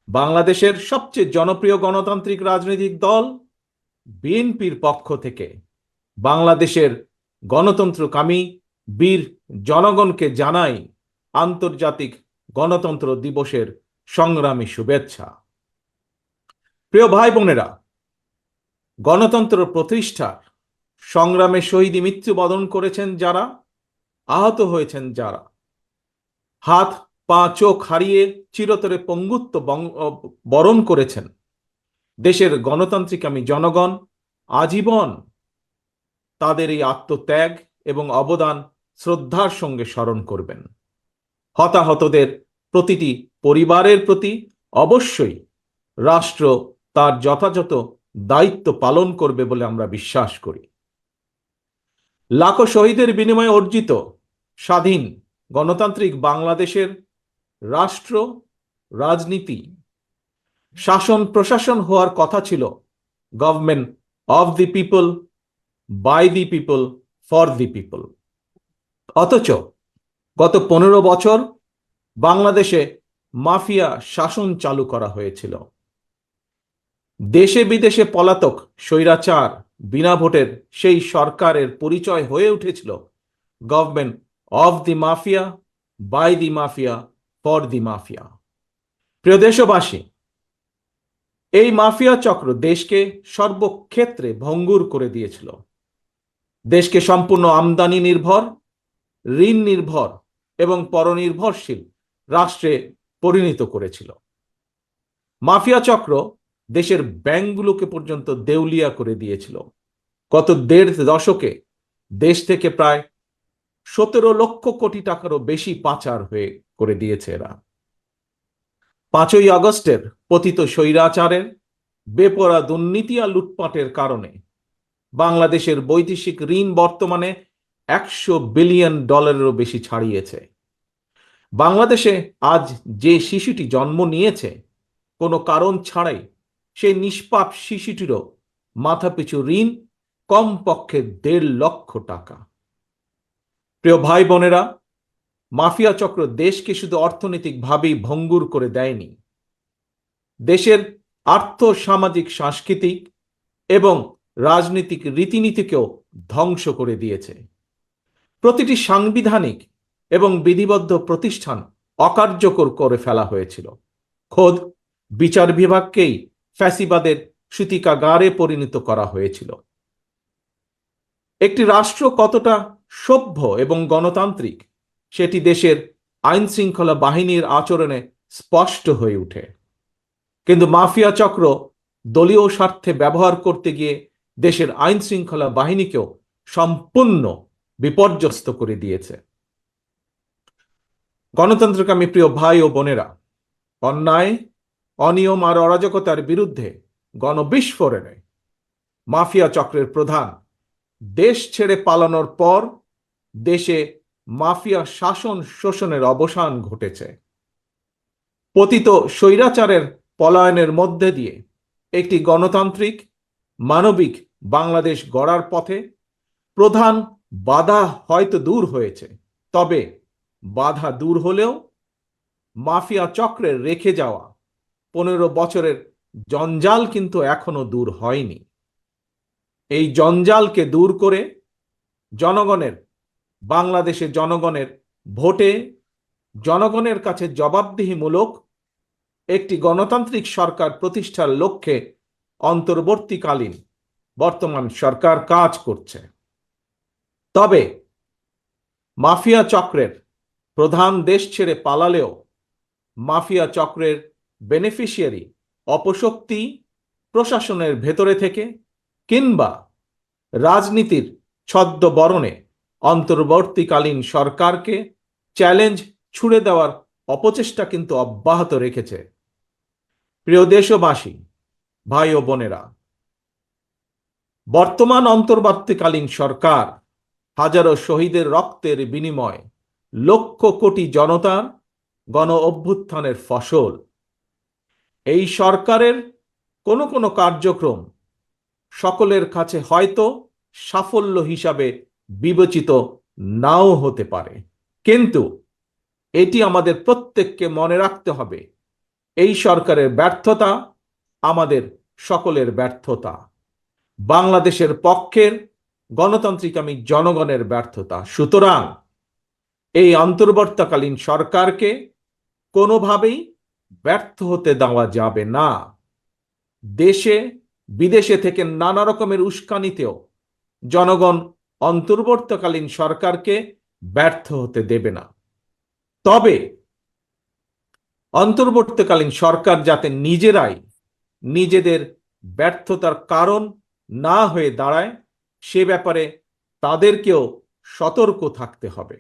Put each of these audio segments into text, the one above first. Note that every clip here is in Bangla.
বাংলাদেশের সবচেয়ে জনপ্রিয় গণতান্ত্রিক রাজনৈতিক দল বিএনপির পক্ষ থেকে বাংলাদেশের গণতন্ত্রকামী বীর জনগণকে জানাই আন্তর্জাতিক গণতন্ত্র দিবসের সংগ্রামী শুভেচ্ছা। প্রিয় ভাই বোনেরা, গণতন্ত্র প্রতিষ্ঠার সংগ্রামে শহীদী মৃত্যুবরণ করেছেন যারা, আহত হয়েছেন যারা, হাত পা চোখ হারিয়ে চিরতরে পঙ্গুত্ব বরণ করেছেন, দেশের গণতান্ত্রিকামী জনগণ আজীবন তাদের এই আত্মত্যাগ এবং অবদান শ্রদ্ধার সঙ্গে স্মরণ করবেন। হতাহতদের প্রতিটি পরিবারের প্রতি অবশ্যই রাষ্ট্র তার যথাযথ দায়িত্ব পালন করবে বলে আমরা বিশ্বাস করি। লাখো শহীদের বিনিময়ে অর্জিত স্বাধীন গণতান্ত্রিক বাংলাদেশের রাষ্ট্র, রাজনীতি, শাসন প্রশাসন হওয়ার কথা ছিল government of the people, by the people, for the people. অথচ গত 15 বছর বাংলাদেশে মাফিয়া শাসন চালু করা হয়েছিল। দেশে বিদেশে পলাতক স্বৈরাচার বিনা ভোটের সেই সরকারের পরিচয় হয়ে উঠেছিল government of the mafia, by the mafia, for the mafia. প্রিয় দেশবাসী, এই মাফিয়া চক্র দেশকে সর্বক্ষেত্রে ভঙ্গুর করে দিয়েছিল। দেশকে সম্পূর্ণ আমদানি নির্ভর, ঋণ নির্ভর এবং পরনির্ভরশীল রাষ্ট্রে পরিণত করেছিল। মাফিয়া চক্র দেশের ব্যাংকগুলোকে পর্যন্ত দেউলিয়া করে দিয়েছিল। গত 1.5 দশকে দেশ থেকে প্রায় 17 লক্ষ কোটি টাকারও বেশি পাচার হয়ে করে দিয়েছে এরা। 5ই আগস্টের পতিত স্বৈরাচারের বেপরোয়া দুর্নীতি আর লুটপাটের কারণে বাংলাদেশের বৈদেশিক ঋণ বর্তমানে $100 বিলিয়ন বেশি ছাড়িয়েছে। বাংলাদেশে আজ যে শিশুটি জন্ম নিয়েছে কোনো কারণ ছাড়াই, সেই নিষ্পাপ শিশুটিরও মাথাপিছু ঋণ কমপক্ষে 1.5 লক্ষ টাকা। প্রিয় ভাই বোনেরা, মাফিয়া চক্র দেশকে শুধু অর্থনৈতিকভাবেই ভঙ্গুর করে দেয়নি, দেশের আর্থ সামাজিক সাংস্কৃতিক এবং রাজনৈতিক রীতিনীতিকেও ধ্বংস করে দিয়েছে। প্রতিটি সাংবিধানিক এবং বিধিবদ্ধ প্রতিষ্ঠান অকার্যকর করে ফেলা হয়েছিল। খোদ বিচার বিভাগকেই ফ্যাসিবাদের সূতিকাগারে পরিণত করা হয়েছিল। একটি রাষ্ট্র কতটা সভ্য এবং গণতান্ত্রিক সেটি দেশের আইন শৃঙ্খলা বাহিনীর আচরণে স্পষ্ট হয়ে ওঠে। কিন্তু মাফিয়া চক্র দলীয় স্বার্থে ব্যবহার করতে গিয়ে দেশের আইন শৃঙ্খলা বাহিনীকেও সম্পূর্ণ বিপর্যস্ত করে দিয়েছে। গণতন্ত্রকামী প্রিয় ভাই ও বোনেরা, অন্যায়, অনিয়ম আর অরাজকতার বিরুদ্ধে গণবিস্ফোরণে মাফিয়া চক্রের প্রধান দেশ ছেড়ে পালানোর পর দেশে মাফিয়া শাসন শোষণের অবসান ঘটেছে। পতিত স্বৈরাচারের পলায়নের মধ্যে দিয়ে একটি গণতান্ত্রিক মানবিক বাংলাদেশ গড়ার পথে প্রধান বাধা হয়তো দূর হয়েছে, তবে বাধা দূর হলেও মাফিয়া চক্রের রেখে যাওয়া 15 বছরের জঞ্জাল কিন্তু এখনো দূর হয়নি। এই জঞ্জালকে দূর করে জনগণের, বাংলাদেশে জনগণের ভোটে জনগণের কাছে জবাবদিহিমূলক একটি গণতান্ত্রিক সরকার প্রতিষ্ঠার লক্ষ্যে অন্তর্বর্তীকালীন বর্তমান সরকার কাজ করছে। তবে মাফিয়া চক্রের প্রধান দেশ ছেড়ে পালালেও মাফিয়া চক্রের বেনিফিশিয়ারি অপশক্তি প্রশাসনের ভেতরে থেকে কিংবা রাজনীতির ছদ্মবরণে অন্তর্বর্তীকালীন সরকারকে চ্যালেঞ্জ ছুড়ে দেওয়ার অপচেষ্টা কিন্তু অব্যাহত রেখেছে। প্রিয় দেশবাসী, ভাই ও বোনেরা, বর্তমান অন্তর্বর্তীকালীন সরকার হাজারো শহীদের রক্তের বিনিময় লক্ষ কোটি জনতার গণ অভ্যুত্থানের ফসল। এই সরকারের কোনো কোনো কার্যক্রম সকলের কাছে হয়তো সাফল্য হিসাবে বিবেচিত নাও হতে পারে, কিন্তু এটি আমাদের প্রত্যেককে মনে রাখতে হবে, এই সরকারের ব্যর্থতা আমাদের সকলের ব্যর্থতা, বাংলাদেশের পক্ষের গণতান্ত্রিকামী জনগণের ব্যর্থতা। সুতরাং এই অন্তর্বর্তীকালীন সরকারকে কোনোভাবেই ব্যর্থ হতে দেওয়া যাবে না। দেশে বিদেশে থেকে নানা রকমের উস্কানিতেও জনগণ অন্তর্বর্তীকালীন সরকারকে ব্যর্থ হতে দেবে না। তবে অন্তর্বর্তীকালীন সরকার যাতে নিজেরাই নিজেদের ব্যর্থতার কারণ না হয়ে দাঁড়ায়, সে ব্যাপারে তাদেরকেও সতর্ক থাকতে হবে।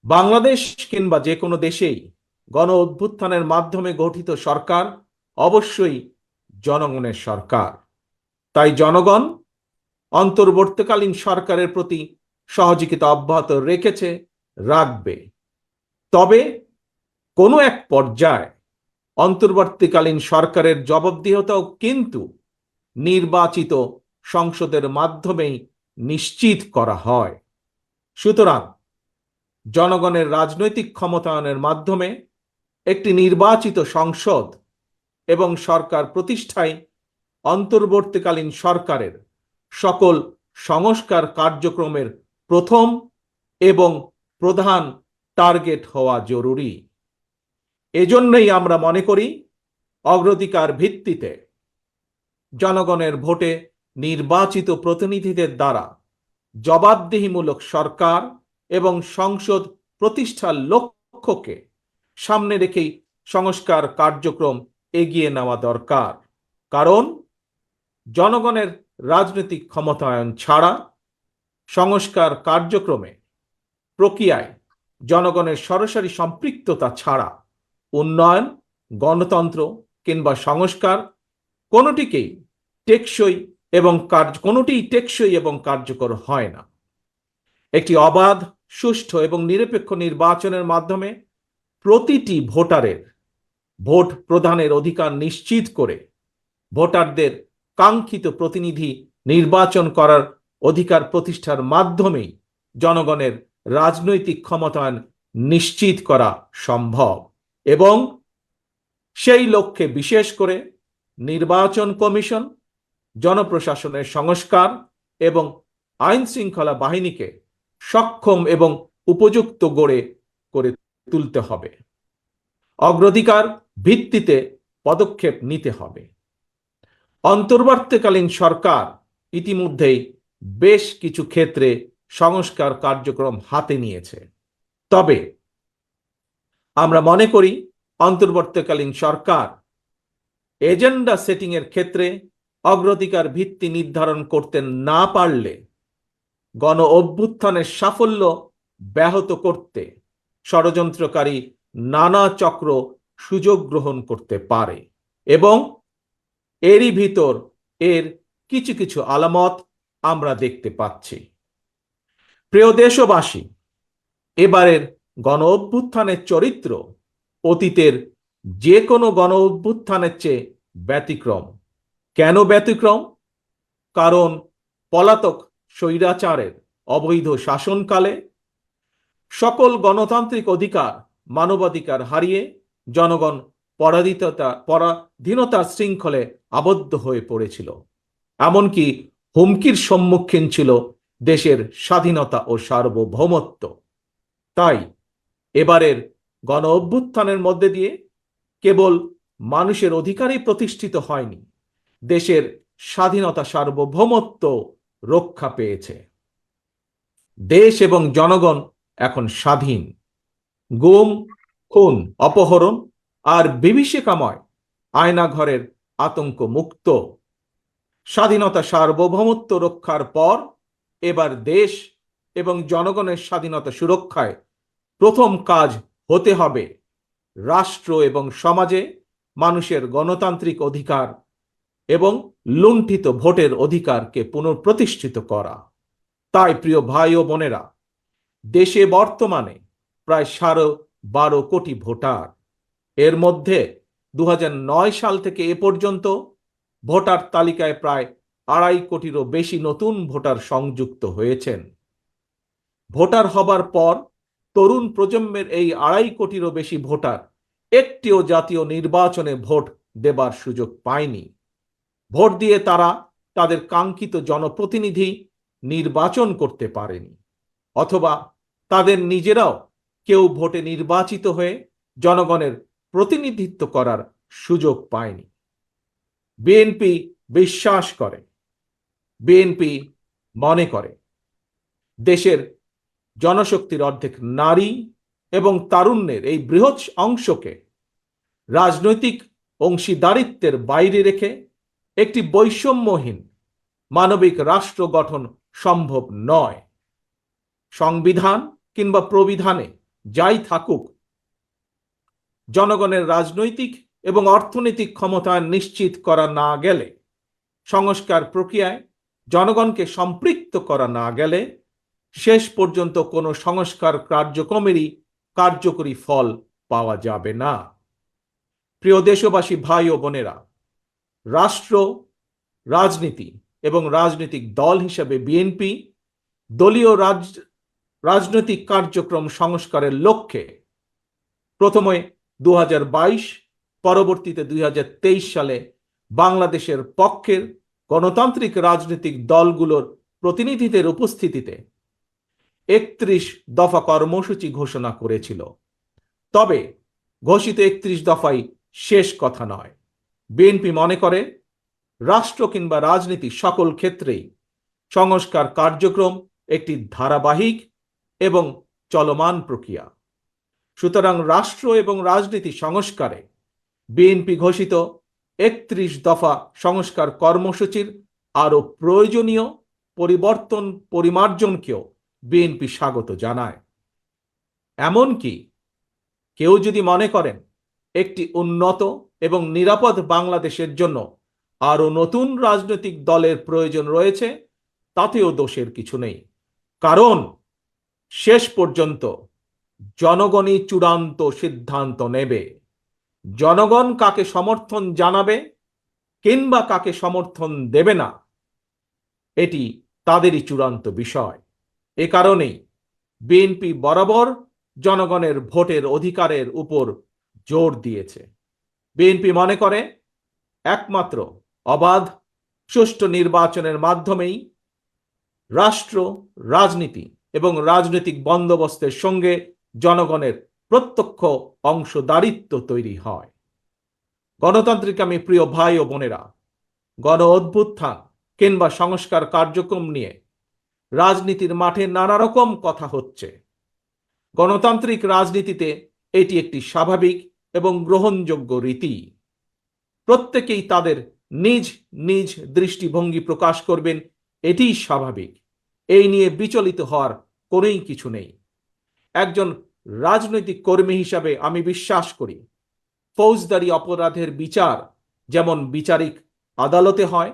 বাংলাদেশ কিংবা যে কোনো দেশেই গণ অভ্যুত্থানের মাধ্যমে গঠিত সরকার অবশ্যই জনগণের সরকার। তাই জনগণ অন্তর্বর্তীকালীন সরকারের প্রতি সহযোগিতা অব্যাহত রেখেছে, রাখবে। তবে কোনো এক পর্যায়ে অন্তর্বর্তীকালীন সরকারের জবাবদিহিতাও কিন্তু নির্বাচিত সংসদের মাধ্যমেই নিশ্চিত করা হয়। সুতরাং জনগণের রাজনৈতিক ক্ষমতায়নের মাধ্যমে একটি নির্বাচিত সংসদ এবং সরকার প্রতিষ্ঠায় অন্তর্বর্তীকালীন সরকারের সকল সংস্কার কার্যক্রমের প্রথম এবং প্রধান টার্গেট হওয়া জরুরি। এজন্যই আমরা মনে করি অগ্রাধিকার ভিত্তিতে জনগণের ভোটে নির্বাচিত প্রতিনিধিদের দ্বারা জবাবদিহিমূলক সরকার এবং সংসদ প্রতিষ্ঠার লক্ষ্যকে সামনে রেখেই সংস্কার কার্যক্রম এগিয়ে নেওয়া দরকার। কারণ জনগণের রাজনৈতিক ক্ষমতায়ন ছাড়া সংস্কার কার্যক্রমে প্রক্রিয়ায় জনগণের সরাসরি সম্পৃক্ততা ছাড়া উন্নয়ন, গণতন্ত্র কিংবা সংস্কার কোনোটিই টেকসই এবং কার্যকর হয় না। একটি অবাধ, সুষ্ঠু এবং নিরপেক্ষ নির্বাচনের মাধ্যমে প্রতিটি ভোটারের ভোট প্রদানের অধিকার নিশ্চিত করে ভোটারদের কাঙ্ক্ষিত প্রতিনিধি নির্বাচন করার অধিকার প্রতিষ্ঠার মাধ্যমেই জনগণের রাজনৈতিক ক্ষমতায়ন নিশ্চিত করা সম্ভব। এবং সেই লক্ষ্যে বিশেষ করে নির্বাচন কমিশন, জনপ্রশাসনের সংস্কার এবং আইন শৃঙ্খলা বাহিনীকে সক্ষম এবং উপযুক্ত করে তুলতে হবে। অগ্রাধিকার ভিত্তিতে পদক্ষেপ নিতে হবে। অন্তর্বর্তীকালীন সরকার ইতিমধ্যেই বেশ কিছু ক্ষেত্রে সংস্কার কার্যক্রম হাতে নিয়েছে। তবে আমরা মনে করি অন্তর্বর্তীকালীন সরকার এজেন্ডা সেটিং এর ক্ষেত্রে অগ্রাধিকার ভিত্তি নির্ধারণ করতে না পারলে গণ অভ্যুত্থানের সাফল্য ব্যাহত করতে ষড়যন্ত্রকারী নানা চক্র সুযোগ গ্রহণ করতে পারে এবং এরই ভিতর এর কিছু কিছু আলামত আমরা দেখতে পাচ্ছি। প্রিয় দেশবাসী, এবারের গণ অভ্যুত্থানের চরিত্র অতীতের যে কোনো গণ অভ্যুত্থানের চেয়ে ব্যতিক্রম। কেন ব্যতিক্রম? কারণ পলাতক স্বৈরাচারের অবৈধ শাসনকালে সকল গণতান্ত্রিক অধিকার, মানবাধিকার হারিয়ে জনগণ পরাধীনতার শৃঙ্খলে আবদ্ধ হয়ে পড়েছিল। এমনকি হুমকির সম্মুখীন ছিল দেশের স্বাধীনতা ও সার্বভৌমত্ব। তাই এবারের গণ অভ্যুত্থানের মধ্যে দিয়ে কেবল মানুষের অধিকারই প্রতিষ্ঠিত হয়নি, দেশের স্বাধীনতা, সার্বভৌমত্ব রক্ষা পেয়েছে। দেশ এবং জনগণ এখন স্বাধীন। গুম, খুন, অপহরণ আর বিভীষিকাময় আয়নাঘরের আতঙ্ক মুক্ত। স্বাধীনতা, সার্বভৌমত্ব রক্ষার পর এবার দেশ এবং জনগণের স্বাধীনতা সুরক্ষায় প্রথম কাজ হতে হবে রাষ্ট্র এবং সমাজে মানুষের গণতান্ত্রিক অধিকার এবং লুণ্ঠিত ভোটের অধিকারকে পুনঃপ্রতিষ্ঠিত করা। তাই প্রিয় ভাই ও বোনেরা, দেশে বর্তমানে প্রায় 12.5 কোটি ভোটার। এর মধ্যে 2009 সাল থেকে এ পর্যন্ত ভোটার তালিকায় প্রায় 2.5 কোটিরও বেশি নতুন ভোটার সংযুক্ত হয়েছেন। ভোটার হবার পর তরুণ প্রজন্মের এই 2.5 কোটিরও বেশি ভোটার একটিও জাতীয় নির্বাচনে ভোট দেবার সুযোগ পায়নি। ভোট দিয়ে তারা তাদের কাঙ্ক্ষিত জনপ্রতিনিধি নির্বাচন করতে পারেনি, অথবা তাদের নিজেরাও কেউ ভোটে নির্বাচিত হয়ে জনগণের প্রতিনিধিত্ব করার সুযোগ পায়নি। বিএনপি বিশ্বাস করে, বিএনপি মনে করে দেশের জনশক্তির অর্ধেক নারী এবং তারুণ্যের এই বৃহৎ অংশকে রাজনৈতিক অংশীদারিত্বের বাইরে রেখে একটি বৈষম্যহীন মানবিক রাষ্ট্র গঠন সম্ভব নয়। সংবিধান কিংবা প্রবিধানে যাই থাকুক, জনগণের রাজনৈতিক এবং অর্থনৈতিক ক্ষমতা নিশ্চিত করা না গেলে, সংস্কার প্রক্রিয়ায় জনগণকে সম্পৃক্ত করা না গেলে শেষ পর্যন্ত কোনো সংস্কার কার্যক্রমেরই কার্যকরী ফল পাওয়া যাবে না। প্রিয় দেশবাসী, ভাই ও বোনেরা, রাষ্ট্র, রাজনীতি এবং রাজনৈতিক দল হিসেবে বিএনপি দলীয় রাজনৈতিক কার্যক্রম সংস্কারের লক্ষ্যে প্রথমে 2022, পরবর্তীতে 2023 সালে বাংলাদেশের পক্ষের গণতান্ত্রিক রাজনৈতিক দলগুলোর প্রতিনিধিদের উপস্থিতিতে 31 দফা কর্মসূচি ঘোষণা করেছিল। তবে ঘোষিত 31 দফাই শেষ কথা নয়। বিএনপি মনে করে রাষ্ট্র কিংবা রাজনীতি সকল ক্ষেত্রেই সংস্কার কার্যক্রম একটি ধারাবাহিক এবং চলমান প্রক্রিয়া। সুতরাং রাষ্ট্র এবং রাজনীতি সংস্কারে বিএনপি ঘোষিত 31 দফা সংস্কার কর্মসূচির আরও প্রয়োজনীয় পরিবর্তন পরিমার্জনকেও বিএনপি স্বাগত জানায়। এমনকি কেউ যদি মনে করেন একটি উন্নত এবং নিরাপদ বাংলাদেশের জন্য আরও নতুন রাজনৈতিক দলের প্রয়োজন রয়েছে, তাতেও দোষের কিছু নেই। কারণ শেষ পর্যন্ত জনগণই চূড়ান্ত সিদ্ধান্ত নেবে। জনগণ কাকে সমর্থন জানাবে কিংবা কাকে সমর্থন দেবে না, এটি তাদেরই চূড়ান্ত বিষয়। এ কারণেই বিএনপি বরাবর জনগণের ভোটের অধিকারের উপর জোর দিয়েছে। বিএনপি মনে করে একমাত্র অবাধ, সুষ্ঠু নির্বাচনের মাধ্যমেই রাষ্ট্র, রাজনীতি এবং রাজনৈতিক বন্দোবস্তের সঙ্গে জনগণের প্রত্যক্ষ অংশদারিত্ব তৈরি হয়। গণতান্ত্রিক আমি প্রিয় ভাই ও বোনেরা, গণ অভ্যুত্থান কিংবা সংস্কার কার্যক্রম নিয়ে রাজনীতির মাঠে নানা রকম কথা হচ্ছে। গণতান্ত্রিক রাজনীতিতে এটি একটি স্বাভাবিক এবং গ্রহণযোগ্য রীতি। প্রত্যেকেই তাদের নিজ নিজ দৃষ্টিভঙ্গি প্রকাশ করবেন, এটিই স্বাভাবিক। এই নিয়ে বিচলিত হওয়ার কোনোই কিছু নেই। একজন রাজনৈতিক কর্মী হিসাবে আমি বিশ্বাস করি, ফৌজদারি অপরাধের বিচার যেমন বিচারিক আদালতে হয়,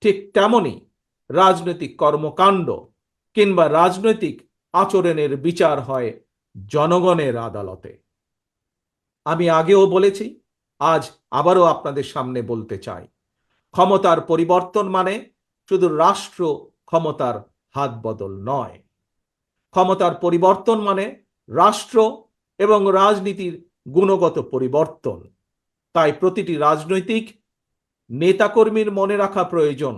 ঠিক তেমনি রাজনৈতিক কর্মকাণ্ড কিংবা রাজনৈতিক আচরণের বিচার হয় জনগণের আদালতে। আমি আগেও বলেছি, আজ আবারও আপনাদের সামনে বলতে চাই, ক্ষমতার পরিবর্তন মানে শুধু রাষ্ট্র ক্ষমতার হাত বদল নয়। ক্ষমতার পরিবর্তন মানে রাষ্ট্র এবং রাজনীতির গুণগত পরিবর্তন। তাই প্রতিটি রাজনৈতিক নেতাকর্মীর মনে রাখা প্রয়োজন,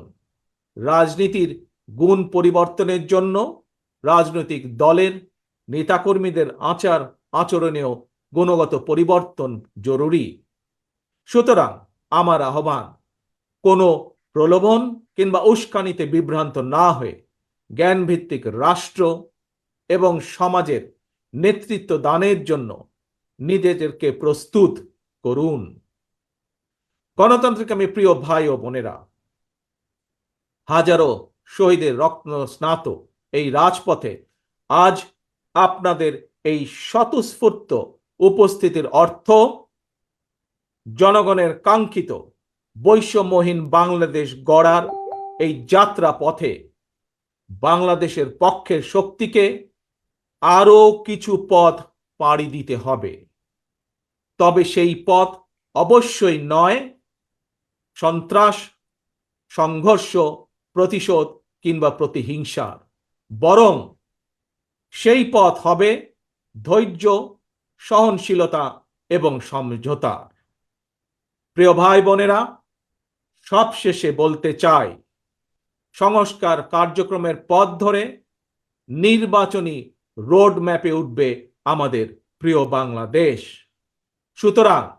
রাজনীতির গুণ পরিবর্তনের জন্য রাজনৈতিক দলের নেতাকর্মীদের আচার আচরণেও গুণগত পরিবর্তন জরুরি। সুতরাং আমার আহ্বান, কোনো প্রলোভন কিংবা উস্কানিতে বিভ্রান্ত না হয়ে জ্ঞানভিত্তিক রাষ্ট্র এবং সমাজের নেতৃত্ব দানের জন্য নিজেদেরকে প্রস্তুত করুন। গণতান্ত্রিক আমি প্রিয় ভাই ও বোনেরা, হাজারো শহীদের রক্ত স্নাত এই রাজপথে আজ আপনাদের এই স্বতঃস্ফূর্ত উপস্থিতির অর্থ জনগণের কাঙ্ক্ষিত বৈষম্যহীন বাংলাদেশ গড়ার এই যাত্রা পথে বাংলাদেশের পক্ষের শক্তিকে আরো কিছু পথ পাড়ি দিতে হবে। তবে সেই পথ অবশ্যই নয় সন্ত্রাস, সংঘর্ষ, প্রতিশোধ কিংবা প্রতিহিংসার, বরং সেই পথ হবে ধৈর্য, সহনশীলতা এবং সমঝোতা। প্রিয় ভাই বোনেরা, সবশেষে বলতে চাই, সংস্কার কার্যক্রমের পথ ধরে নির্বাচনী রোড ম্যাপে উঠবে আমাদের প্রিয় বাংলাদেশ। সুতরাং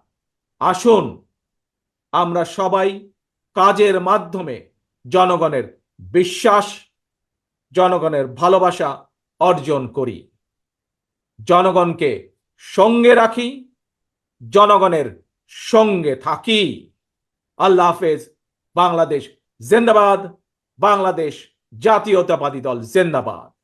আসুন আমরা সবাই কাজের মাধ্যমে জনগণের বিশ্বাস, জনগণের ভালোবাসা অর্জন করি, জনগণকে সঙ্গে রাখি, জনগণের সঙ্গে থাকি। আল্লাহ হাফেজ। বাংলাদেশ জিন্দাবাদ। বাংলাদেশ জাতীয়তাবাদী দল জিন্দাবাদ।